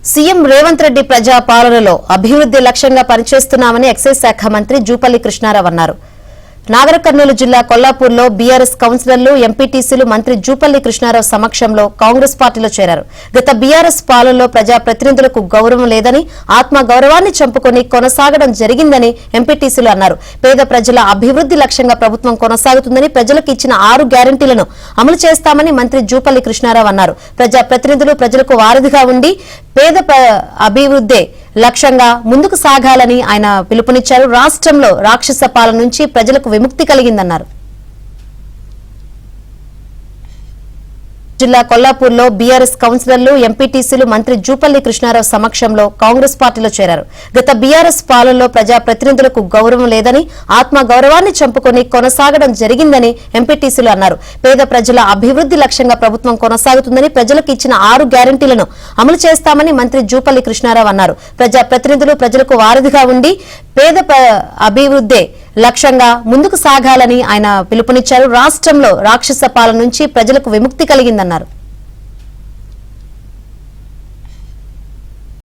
CM Revanth Reddy ప్రజా పాలనలో అభివృద్ధి లక్ష్యంగా పనిచేస్తున్నామని ఎక్సైజ్ శాఖ మంత్రి జూపల్లి కృష్ణారావు అన్నారు. నాగర్ కర్నూలు జిల్లా కొల్లాపూర్లో బీఆర్ఎస్ కౌన్సిలర్లు ఎంపీటీసీలు మంత్రి జూపల్లి కృష్ణారావు సమక్షంలో కాంగ్రెస్ పార్టీలో చేరారు. గత బీఆర్ఎస్ పాలనలో ప్రజాప్రతినిధులకు గౌరవం లేదని, ఆత్మ గౌరవాన్ని చంపుకొని కొనసాగడం జరిగిందని ఎంపీటీసీలు అన్నారు. పేద ప్రజల అభివృద్ధి లక్ష్యంగా ప్రభుత్వం కొనసాగుతుందని, ప్రజలకు ఇచ్చిన 6 గ్యారంటీలను అమలు చేస్తామని మంత్రి జూపల్లి కృష్ణారావు అన్నారు. ప్రజాప్రతినిధులు ప్రజలకు వారధిగా ఉండి పేద అభివృద్ధి లక్ష్యంగా ముందుకు సాగాలని ఆయన పిలుపునిచ్చారు. రాష్ట్రంలో రాక్షస పాలన నుంచి ప్రజలకు విముక్తి కలిగిందన్నారు. జిల్లా కొల్లాపూర్లో బీఆర్ఎస్ కౌన్సిలర్లు ఎంపీటీసీలు మంత్రి జూపల్లి కృష్ణారావు సమక్షంలో కాంగ్రెస్ పార్టీలో చేరారు. గత బీఆర్ఎస్ పాలనలో ప్రజాప్రతినిధులకు గౌరవం లేదని, ఆత్మ గౌరవాన్ని చంపుకొని కొనసాగడం జరిగిందని ఎంపీటీసీలు అన్నారు. పేద ప్రజల అభివృద్ధి లక్ష్యంగా ప్రభుత్వం కొనసాగుతుందని, ప్రజలకు ఇచ్చిన 6 గ్యారంటీలను అమలు చేస్తామని మంత్రి జూపల్లి కృష్ణారావు అన్నారు. ప్రజాప్రతినిధులు ప్రజలకు వారధిగా ఉండి పేద అభివృద్ధి లక్ష్యంగా ముందుకు సాగాలని ఆయన పిలుపునిచ్చారు. రాష్ట్రంలో రాక్షస పాలన నుంచి ప్రజలకు విముక్తి కలిగిందన్నారు.